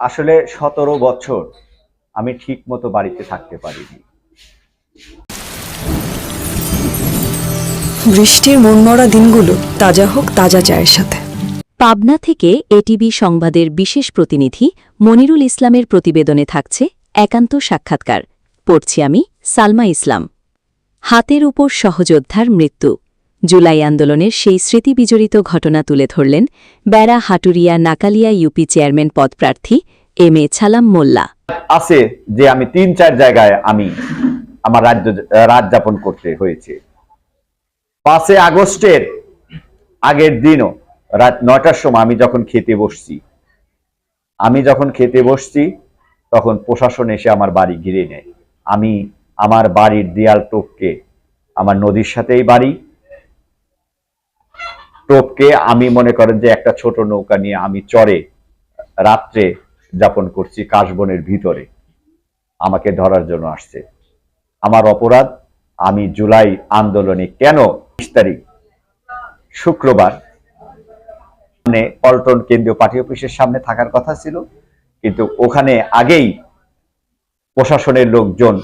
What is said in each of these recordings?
আসলে 17 বছর আমি ঠিক মতো বাড়িতে থাকতে পারিনি। বৃষ্টির মনমরা দিনগুলো তাজা হোক তাজা চায়ের সাথে। পাবনা থেকে এটিভি সংবাদের বিশেষ প্রতিনিধি মনিরুল ইসলামের প্রতিবেদনে থাকছে একান্ত সাক্ষাৎকার। পড়ছি আমি সালমা ইসলাম। হাতের উপর সহযোদ্ধার মৃত্যু। জুলাই আন্দোলনের সেই স্মৃতিবিজড়িত ঘটনা তুলে ধরলেন বেড়া হাটুরিয়া নাকালিয়া ইউপি চেয়ারম্যান পদপ্রার্থী এম এ ছালাম মোল্লা। আছে যে আমি ৩-৪ জায়গায় আমি আমার রাত যাপন করতে হয়েছে। 5 আগস্টের আগের দিনও রাত 9টার সময় আমি যখন খেতে বসছি তখন প্রশাসন এসে আমার বাড়ি ঘিরে নেয়। আমি আমার বাড়ির দেয়াল টপকে, আমার নদীর সাথেই বাড়ি, টপকে আমি মনে করেন যে একটা ছোট নৌকা নিয়ে আমি চরে রাত্রে যাপন করছি কাশবনের ভিতরে। আমাকে ধরার জন্য আসছে। আমার অপরাধ, আমি জুলাই আন্দোলনে কেন 20 তারিখ শুক্রবার পল্টন কেন্দ্রীয় পার্টি অফিসের সামনে থাকার কথা ছিল, কিন্তু ওখানে আগেই প্রশাসনের লোকজন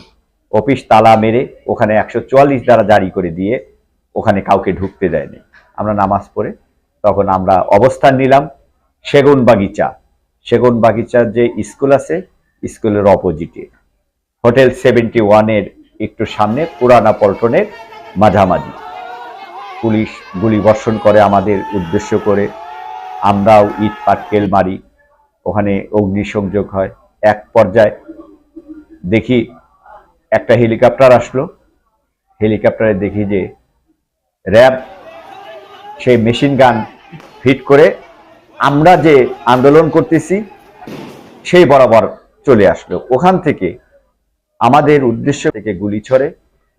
অফিস তালা মেরে ওখানে 144 দ্বারা জারি করে দিয়ে ওখানে কাউকে ঢুকতে দেয়নি। আমরা নামাজ পড়ে তখন আমরা অবস্থান নিলাম সেগুন বাগিচার যে স্কুল আছে, স্কুলের অপোজিটে হোটেল 71-এর একটু সামনে, পুরানা পল্টনের মাঝামাঝি। পুলিশ গুলি বর্ষণ করে আমাদের উদ্দেশ্য করে, আমরাও ইট পাটকেল মারি, ওখানে অগ্নিসংযোগ হয়। এক পর্যায়ে দেখি একটা হেলিকপ্টার আসলো, হেলিকপ্টারে দেখি যে র্যাব সেই মেশিন গান ফিট করে আমরা যে আন্দোলন করতেছি সেই বরাবর চলে আসলো। ওখান থেকে আমাদের উদ্দেশ্য থেকে গুলি ছড়ে।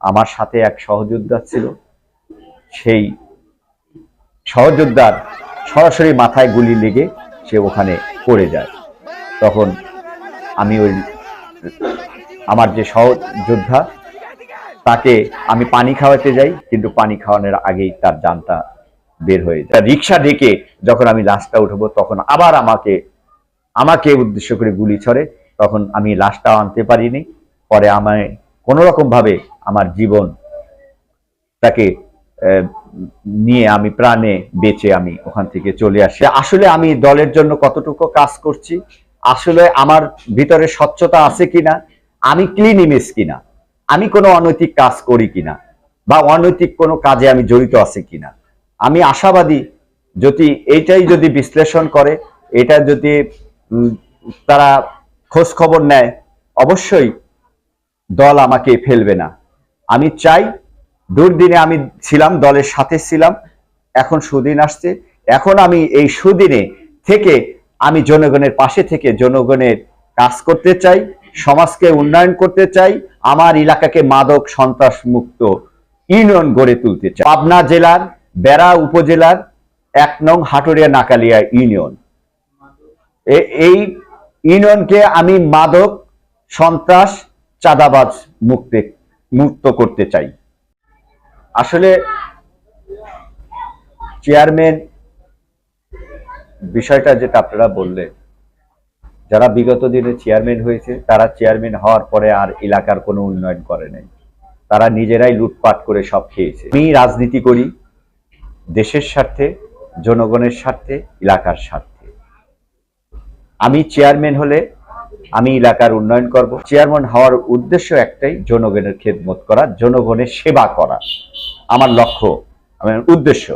আমার সাথে এক সহযোদ্ধা ছিল, সেই সহযোদ্ধার সরাসরি মাথায় গুলি লেগে সে ওখানে পড়ে যায়। তখন আমি আমার যে সহযোদ্ধা তাকে আমি পানি খাওয়াতে যাই, কিন্তু পানি খাওয়ানোর আগেই তার জানটা বের হয়ে যায়। রিক্সা ডেকে যখন আমি লাশটা উঠবো তখন আবার আমাকে উদ্দেশ্য করে গুলি ছড়ে। তখন আমি লাশটাও আনতে পারিনি। পরে আমায় কোনো রকম ভাবে আমার জীবন তাকে নিয়ে আমি প্রাণে বেঁচে আমি ওখান থেকে চলে আসি। আসলে আমি দলের জন্য কতটুকু কাজ করছি, আসলে আমার ভিতরে স্বচ্ছতা আছে কিনা, আমি ক্লিন ইমেজ কিনা, আমি কোনো অনৈতিক কাজ করি কিনা, বা অনৈতিক কোনো কাজে আমি জড়িত আছি কিনা, আমি আশাবাদী যদি বিশ্লেষণ করে, এটা যদি তারা খোঁজ খবর নেয়, অবশ্যই দল আমাকে ফেলবে না। আমি চাই, দুর্দিনে আমি ছিলাম, দলের সাথে ছিলাম, এখন সুদিন আসছে, এখন আমি এই সুদিনে থেকে আমি জনগণের পাশে থেকে জনগণের কাজ করতে চাই, সমাজকে উন্নয়ন করতে চাই, আমার এলাকাকে মাদক সন্ত্রাস মুক্ত ইউনিয়ন গড়ে তুলতে চাই। পাবনা জেলার বেড়া উপজেলার 1 নং হাটুরিয়া নাকালিয়া ইউনিয়ন, এই ইউনিয়নকে আমি মাদক সন্ত্রাস চাঁদাবাজ মুক্ত করতে চাই। আসলে চেয়ারম্যান বিষয়টা যেটা আপনারা বললেন, যারা বিগত দিনে চেয়ারম্যান হয়েছে তারা চেয়ারম্যান হওয়ার পরে আর এলাকার কোনো উন্নয়ন করে নাই, তারা নিজেরাই লুটপাট করে সব খেয়েছে। আমি রাজনীতি করি দেশের স্বার্থে, জনগণের স্বার্থে, এলাকার স্বার্থে। আমি চেয়ারম্যান হলে আমি এলাকার উন্নয়ন করব। চেয়ারম্যান হওয়ার উদ্দেশ্য একটাই, জনগণের খেদমত করা, জনগণের সেবা করা, আমার লক্ষ্য, আমার উদ্দেশ্য।